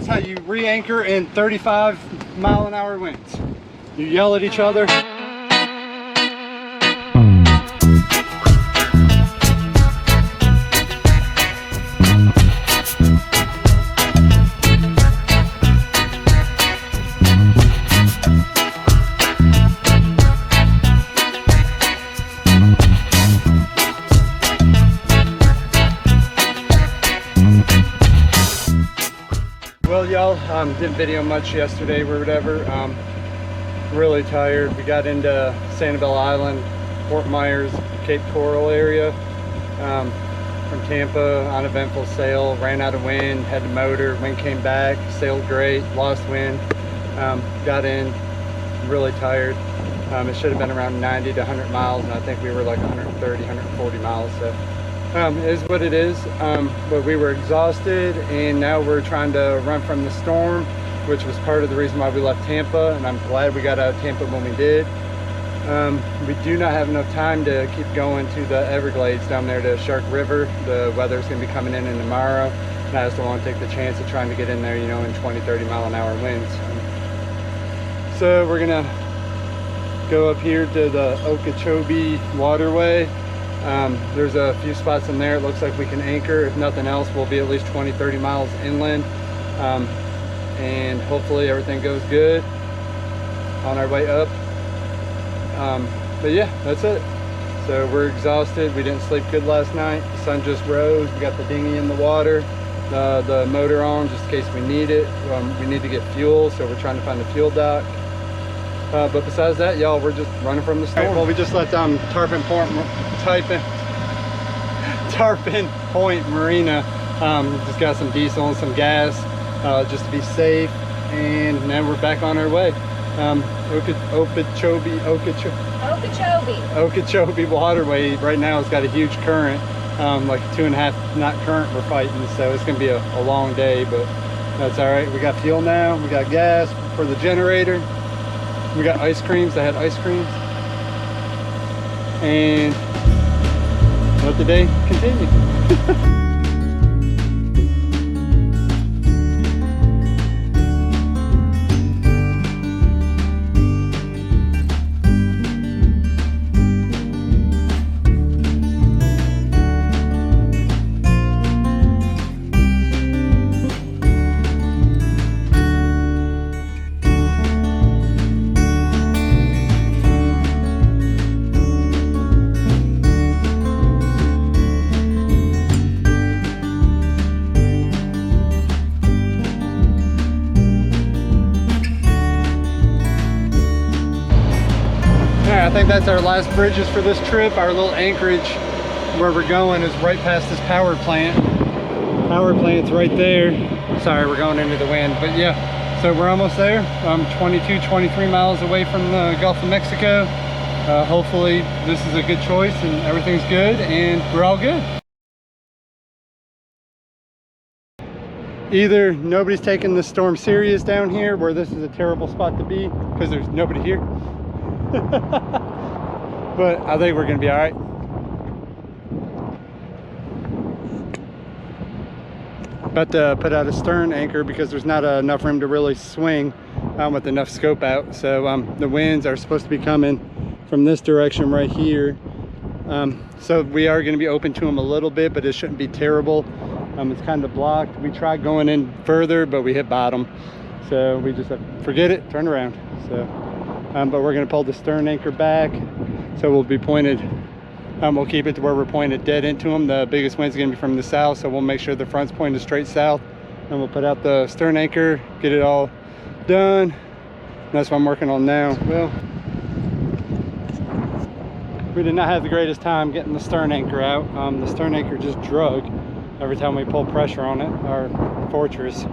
That's how you re-anchor in 35-mile-an-hour winds. You yell at each other. Well, y'all, didn't video much yesterday or whatever. Really tired. We got into Sanibel Island, Fort Myers, Cape Coral area. From Tampa, uneventful sail, ran out of wind, had the motor, wind came back, sailed great, lost wind. Got in, really tired. It should have been around 90 to 100 miles, and I think we were like 130, 140 miles. So it is what it is. But we were exhausted, and now we're trying to run from the storm, which was part of the reason why we left Tampa, and I'm glad we got out of Tampa when we did. We do not have enough time to keep going to the Everglades down there to Shark River. The weather's going to be coming in tomorrow, and I just don't want to take the chance of trying to get in there, you know, in 20-30-mile-an-hour winds. So we're going to go up here to the Okeechobee waterway. There's a few spots in there. It looks like we can anchor. If nothing else, we'll be at least 20-30 miles inland, and hopefully everything goes good on our way up. But yeah, that's it. So we're exhausted. We didn't sleep good last night. The sun just rose. We got the dinghy in the water, the motor on just in case we need it. We need to get fuel, so we're trying to find a fuel dock. But besides that, y'all, we're just running from the storm. Right, well, we just left Tarpon Point Marina. Just got some diesel and some gas just to be safe, and now we're back on our way. Okeechobee waterway right now has got a huge current, like 2.5 knot current we're fighting, so it's gonna be a long day, but that's all right. We got fuel now, we got gas for the generator, we got ice creams. I had ice creams, and let the day continue. I think that's our last bridges for this trip. Our little anchorage where we're going is right past this power plant. Power plant's right there. Sorry, we're going into the wind, but yeah. So we're almost there. 23 miles away from the Gulf of Mexico. Hopefully this is a good choice and everything's good and we're all good. Either nobody's taking the storm serious down here, where this is a terrible spot to be because there's nobody here. But I think we're gonna be all right. About to put out a stern anchor because there's not enough room to really swing with enough scope out. So the winds are supposed to be coming from this direction right here. So we are going to be open to them a little bit, but it shouldn't be terrible. It's kind of blocked. We tried going in further, but we hit bottom. So we just forget it, turn around. So but we're going to pull the stern anchor back, so we'll be pointed, we'll keep it to where we're pointed dead into them. The biggest wind's going to be from the south, so we'll make sure the front's pointed straight south, and we'll put out the stern anchor, get it all done. That's what I'm working on now. Well, we did not have the greatest time getting the stern anchor out. The stern anchor just drug every time we pull pressure on it, our fortress.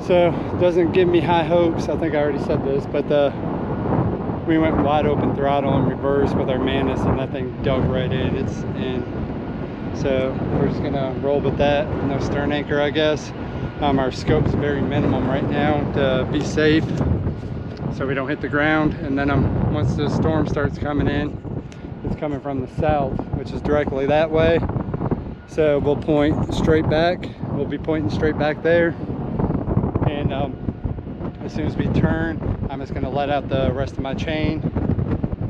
So it doesn't give me high hopes. I think I already said this, but we went wide open throttle in reverse with our Manus, and that thing dug right in. It's in. So we're just gonna roll with that. No stern anchor, I guess. Our scope's very minimum right now to be safe, so we don't hit the ground. And then once the storm starts coming in, it's coming from the south, which is directly that way. So we'll point straight back. We'll be pointing straight back there. And as soon as we turn, I'm just gonna let out the rest of my chain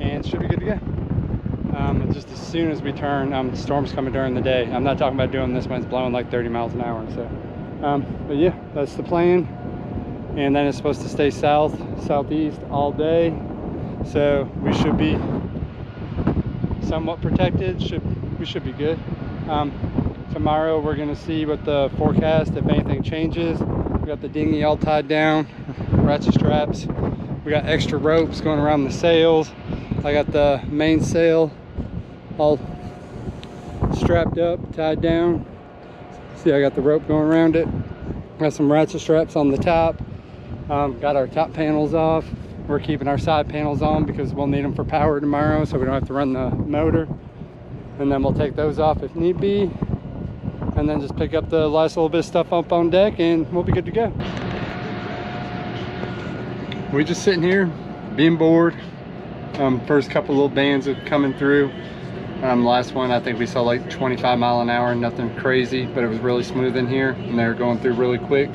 and should be good to go. Just as soon as we turn, the storm's coming during the day. I'm not talking about doing this when it's blowing like 30 miles an hour. So, but yeah, that's the plan. And then it's supposed to stay southeast all day. So we should be somewhat protected. We should be good. Tomorrow we're gonna see what the forecast, if anything changes. We got the dinghy all tied down, ratchet straps. We got extra ropes going around the sails. I got the mainsail all strapped up, tied down. See, I got the rope going around it. Got some ratchet straps on the top. Got our top panels off. We're keeping our side panels on because we'll need them for power tomorrow, so we don't have to run the motor. And then we'll take those off if need be. And then just pick up the last little bit of stuff up on deck and we'll be good to go. We're just sitting here, being bored. First couple little bands are coming through. Last one, I think we saw like 25 mile an hour, nothing crazy, but it was really smooth in here and they're going through really quick.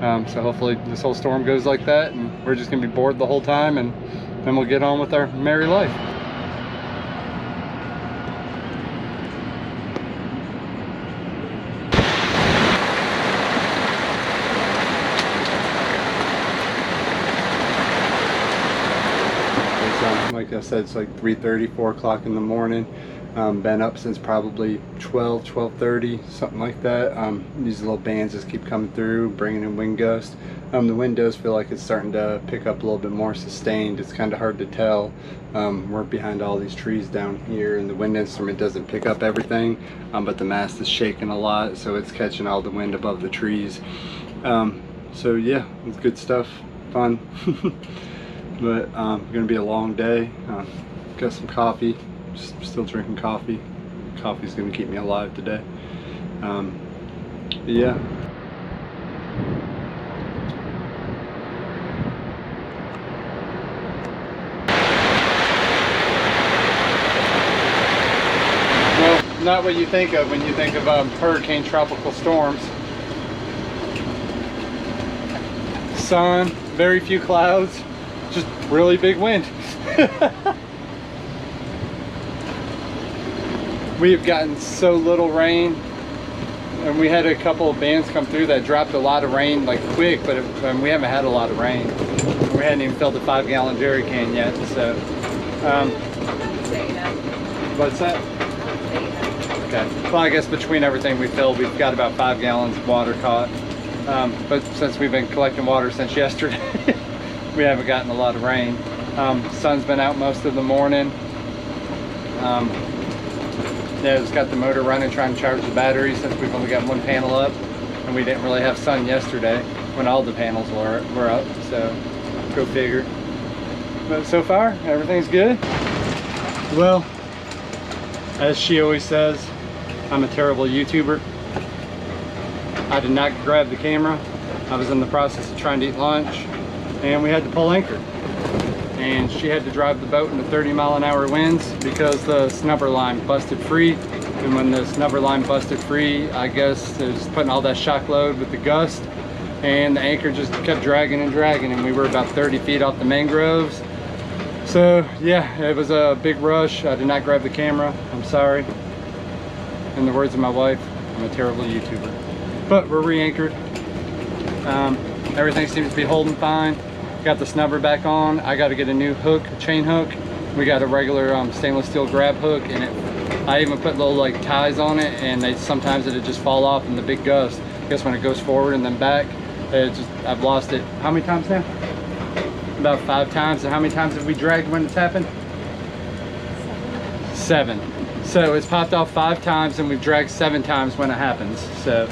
So hopefully this whole storm goes like that and we're just gonna be bored the whole time and then we'll get on with our merry life. Like I said, it's like 3:30, 4 o'clock in the morning. Been up since probably 12:30, something like that. These little bands just keep coming through, bringing in wind gusts. The wind does feel like it's starting to pick up a little bit more sustained. It's kind of hard to tell. We're behind all these trees down here and the wind instrument doesn't pick up everything, but the mast is shaking a lot, so it's catching all the wind above the trees. So yeah, it's good stuff, fun. But gonna be a long day. Got some coffee, still drinking coffee. Coffee's gonna keep me alive today. But yeah. Well, not what you think of when you think of hurricane tropical storms. Sun, very few clouds. Just really big wind. We've gotten so little rain, and we had a couple of bands come through that dropped a lot of rain like quick, but we haven't had a lot of rain. We hadn't even filled a 5-gallon jerry can yet, so. What's that? Okay. Well, I guess between everything we filled, we've got about 5 gallons of water caught. But since we've been collecting water since yesterday, we haven't gotten a lot of rain. Sun's been out most of the morning. Yeah, it's got the motor running, trying to charge the battery since we've only got one panel up, and we didn't really have sun yesterday when all the panels were up, so go figure. But so far, everything's good. Well, as she always says, I'm a terrible YouTuber. I did not grab the camera. I was in the process of trying to eat lunch, and we had to pull anchor. And she had to drive the boat into 30-mile-an-hour winds because the snubber line busted free. And when the snubber line busted free, I guess it was putting all that shock load with the gust, and the anchor just kept dragging and dragging, and we were about 30 feet off the mangroves. So yeah, it was a big rush. I did not grab the camera. I'm sorry. In the words of my wife, I'm a terrible YouTuber. But we're re-anchored. Everything seems to be holding fine. Got the snubber back on. I got to get a new hook, chain hook. We got a regular stainless steel grab hook, and I even put little like ties on it, and sometimes it'd just fall off in the big gust. I guess when it goes forward and then back, I've lost it. How many times now? About 5 times. And how many times have we dragged when it's happened? 7. So it's popped off 5 times, and we've dragged 7 times when it happens. So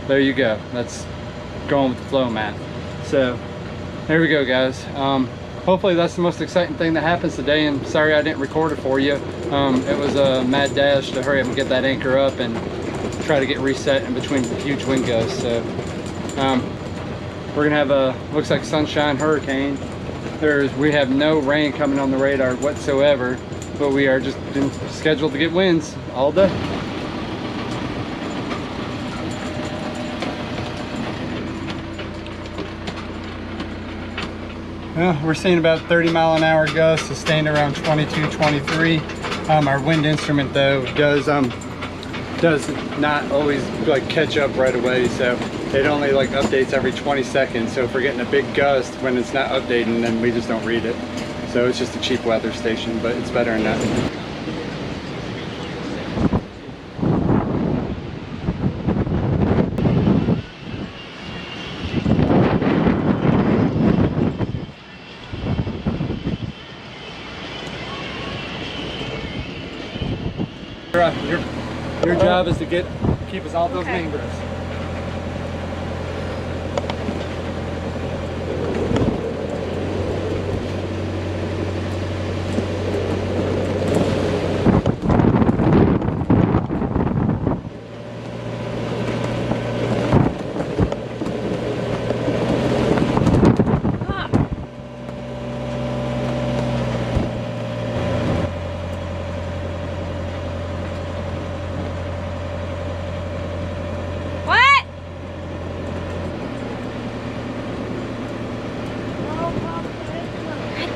there you go. That's going with the flow math. So there we go, guys. Hopefully that's the most exciting thing that happens today, and sorry I didn't record it for you. It was a mad dash to hurry up and get that anchor up and try to get reset in between the huge wind gusts. So we're gonna have a, looks like sunshine hurricane. We have no rain coming on the radar whatsoever, but we are just scheduled to get winds all day. Well, we're seeing about 30-mile-an-hour gusts, sustained around 22, 23. Our wind instrument though does not always like catch up right away, so it only like updates every 20 seconds. So if we're getting a big gust when it's not updating, then we just don't read it. So it's just a cheap weather station, but it's better than nothing. Your job is to keep us off those mangroves.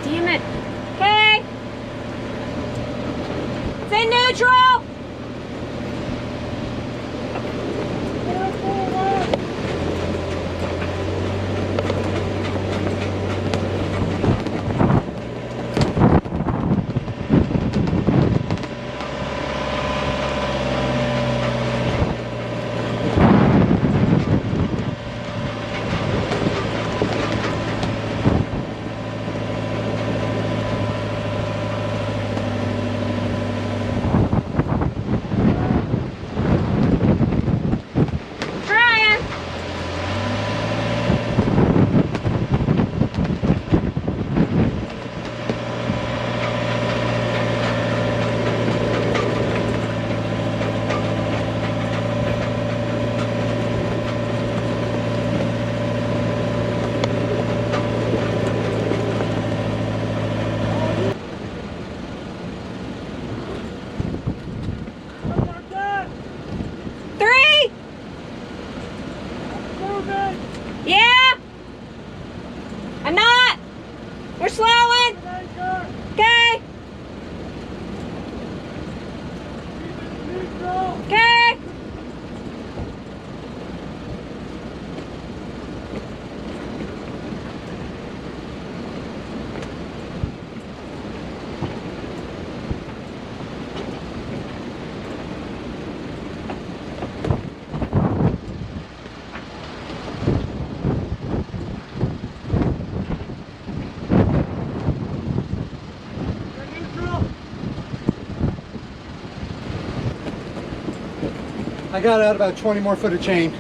Damn it. Okay. Stay neutral. Yeah? I'm not. We're slowing. Okay. Okay. I got out about 20 more foot of chain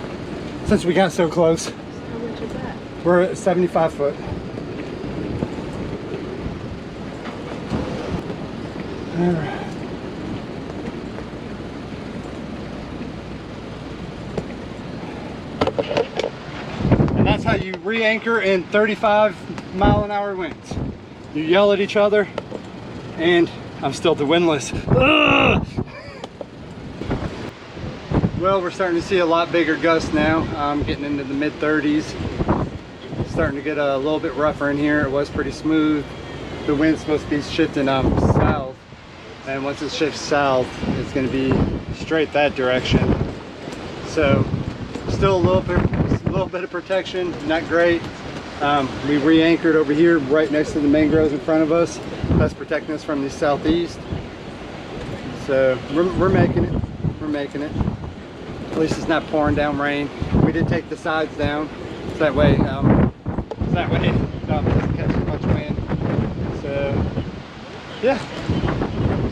since we got so close. How much is that? We're at 75 foot. All right. And that's how you re-anchor in 35-mile-an-hour winds. You yell at each other, and I'm still the windless. Ugh! Well, we're starting to see a lot bigger gusts now. I'm getting into the mid-30s. Starting to get a little bit rougher in here. It was pretty smooth. The wind's supposed to be shifting south, and once it shifts south, it's going to be straight that direction. So, still a little bit of protection, not great. We re-anchored over here, right next to the mangroves in front of us. That's protecting us from the southeast. So we're making it. We're making it. At least it's not pouring down rain. We did take the sides down, so that way it doesn't catch as much wind. So yeah,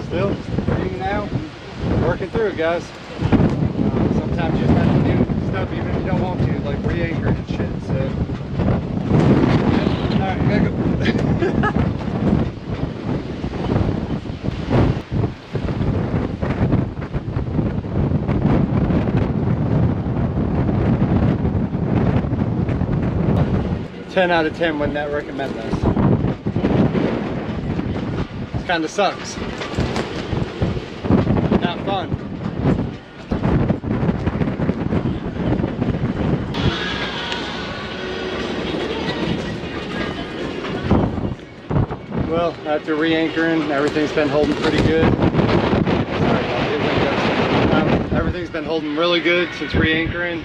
still hanging out, working through it, guys. Sometimes you just have to do stuff even if you don't want to, like re-anchor and shit. So yeah. All right, I gotta go. 10 out of 10 would not recommend this. It kind of sucks. Not fun. Well, after re-anchoring, everything's been holding pretty good. Sorry, everything's been holding really good since re-anchoring.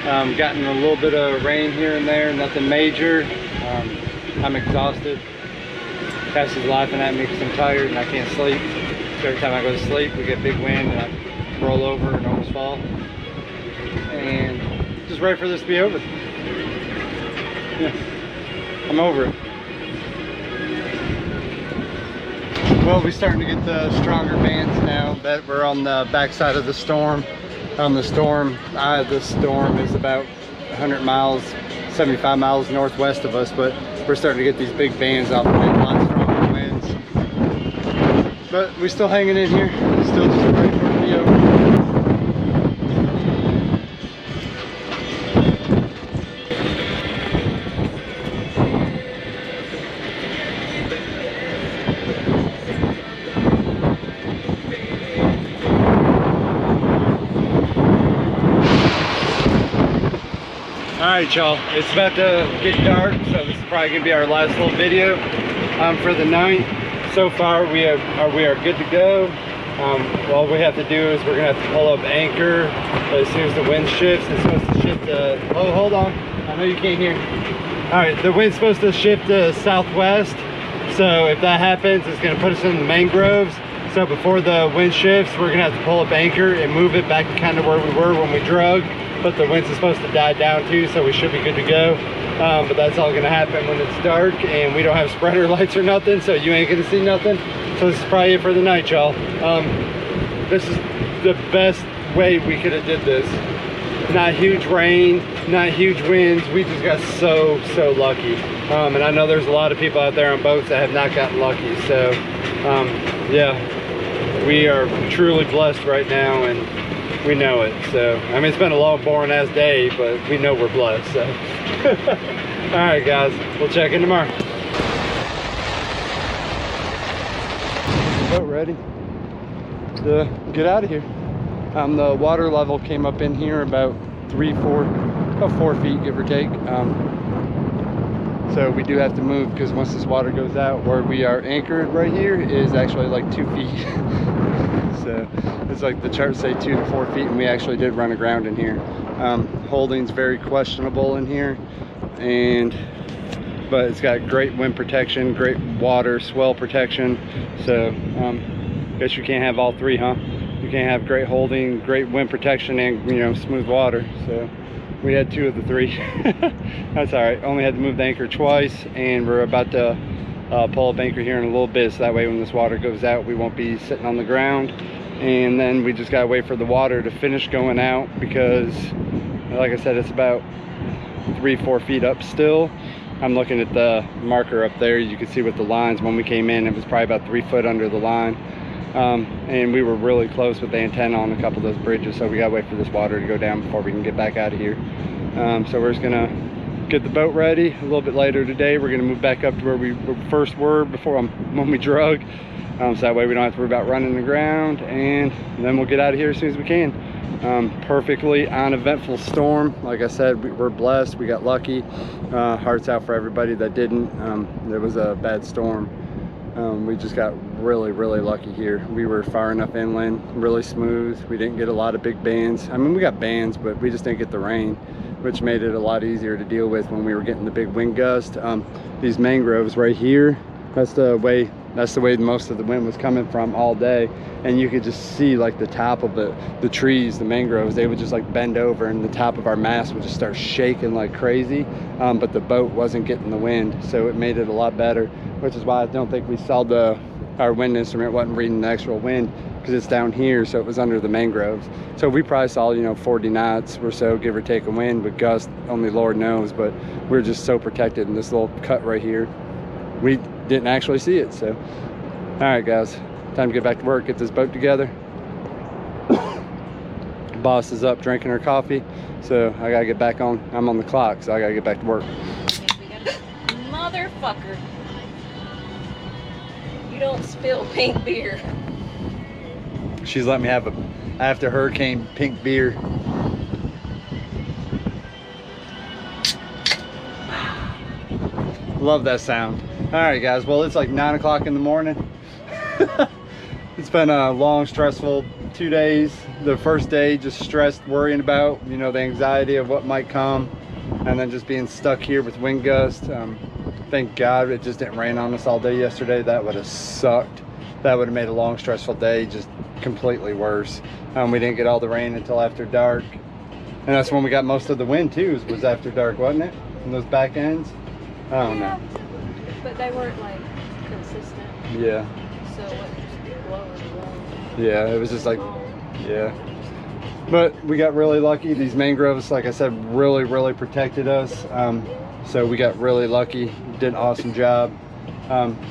Gotten a little bit of rain here and there, nothing major. I'm exhausted. Cass is laughing at me because I'm tired and I can't sleep. So every time I go to sleep, we get big wind and I roll over and almost fall. And just ready for this to be over. Yeah, I'm over it. Well, we're starting to get the stronger bands now that we're on the backside of the storm. On the storm, the storm is about 100 miles, 75 miles northwest of us, but we're starting to get these big bands off the wind, lots stronger winds. But we're still hanging in here, still just ready for it to be over. Alright y'all, it's about to get dark, so this is probably going to be our last little video for the night. So far we are good to go. All we have to do is we're going to have to pull up anchor as soon as the wind shifts. It's supposed to shift to, oh hold on, I know you can't hear. Alright, the wind's supposed to shift to southwest, so if that happens it's going to put us in the mangroves. So before the wind shifts we're going to have to pull up anchor and move it back to kind of where we were when we drug. But the wind's supposed to die down too, so we should be good to go. But that's all gonna happen when it's dark and we don't have spreader lights or nothing, so you ain't gonna see nothing. So this is probably it for the night, y'all. This is the best way we could have did this. Not huge rain, not huge winds. We just got so lucky. And I know there's a lot of people out there on boats that have not gotten lucky. So yeah, we are truly blessed right now, and we know it. So I mean, it's been a long boring ass day, but we know we're blessed. So all right guys, we'll check in tomorrow. Boat ready to get out of here. The water level came up in here about 4 feet, give or take. So we do have to move because once this water goes out, where we are anchored right here is actually like 2 feet. So it's like the charts say 2 to 4 feet, and we actually did run aground in here. Holding's very questionable in here, but it's got great wind protection, great water swell protection. So guess you can't have all three, huh? You can't have great holding, great wind protection, and smooth water. So we had 2 of the 3. That's all right. Only had to move the anchor twice, and we're about to pull up anchor here in a little bit, so that way when this water goes out we won't be sitting on the ground. And then we just gotta wait for the water to finish going out, because like I said, it's about 3-4 feet up still. I'm looking at the marker up there. You can see with the lines, when we came in it was probably about 3 foot under the line. And we were really close with the antenna on a couple of those bridges, so we gotta wait for this water to go down before we can get back out of here. So we're just gonna get the boat ready. A little bit later today we're gonna move back up to where we first were before when we drug, so that way we don't have to worry about running the ground, and then we'll get out of here as soon as we can. Perfectly uneventful storm. Like I said, we're blessed, we got lucky. Hearts out for everybody that didn't. It was a bad storm. We just got really lucky here. We were far enough inland, really smooth. We didn't get a lot of big bands. I mean, we got bands, but we just didn't get the rain, which made it a lot easier to deal with when we were getting the big wind gust. These mangroves right here, that's the way most of the wind was coming from all day, and you could just see like the top of the trees, the mangroves, they would just like bend over, and the top of our mast would just start shaking like crazy. But the boat wasn't getting the wind, so it made it a lot better, which is why I don't think we saw our wind instrument wasn't reading the actual wind, because it's down here, so it was under the mangroves. So we probably saw 40 knots or so, give or take, a wind with gust, only Lord knows. But we're just so protected in this little cut right here, we didn't actually see it. So all right guys, time to get back to work, get this boat together. Boss is up drinking her coffee, so I gotta get back on. I'm on the clock, so I gotta get back to work. Motherfucker. You don't spill pink beer. She's let me have after hurricane pink beer. Love that sound. All right, guys. Well, it's like 9 o'clock in the morning. It's been a long, stressful 2 days. The first day, just stressed, worrying about, you know, the anxiety of what might come, and then just being stuck here with wind gusts. Thank God it just didn't rain on us all day yesterday. That would have sucked. That would have made a long, stressful day just completely worse. We didn't get all the rain until after dark, and that's when we got most of the wind too. Was after dark, wasn't it? In those back ends. I don't know. But they weren't like consistent. Yeah. So it just blowing along. Yeah, it was just like, yeah. But we got really lucky. These mangroves, like I said, really protected us. So we got really lucky. Did an awesome job.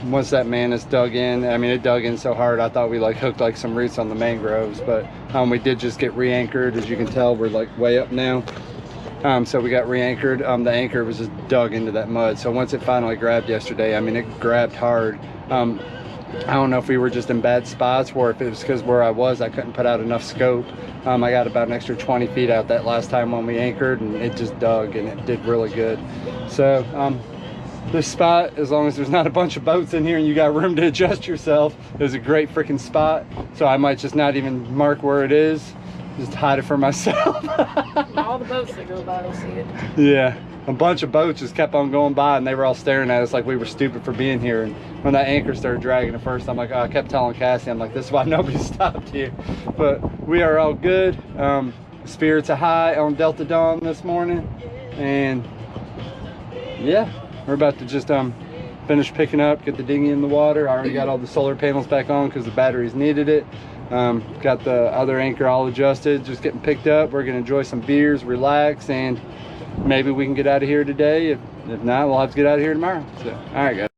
Once that manus dug in, I mean, it dug in so hard I thought we like hooked like some roots on the mangroves, but we did just get re-anchored. As you can tell, we're like way up now. So we got re-anchored. The anchor was just dug into that mud. So once it finally grabbed yesterday, I mean, it grabbed hard. I don't know if we were just in bad spots or if it was because where I was, I couldn't put out enough scope. I got about an extra 20 feet out that last time when we anchored, and it just dug and it did really good. So this spot, as long as there's not a bunch of boats in here and you got room to adjust yourself, is a great freaking spot. So I might just not even mark where it is, just hide it for myself. All the boats that go by will see it. Yeah, a bunch of boats just kept on going by and they were all staring at us like we were stupid for being here. And when that anchor started dragging at first, I'm like, oh, I kept telling Cassie, I'm like, this is why nobody stopped here. But we are all good. Spirits are high on Delta Dawn this morning, and yeah, we're about to just finish picking up, get the dinghy in the water. I already got all the solar panels back on because the batteries needed it. Got the other anchor all adjusted, just getting picked up. We're gonna enjoy some beers, relax, and maybe we can get out of here today. If not, we'll have to get out of here tomorrow. So, all right, guys.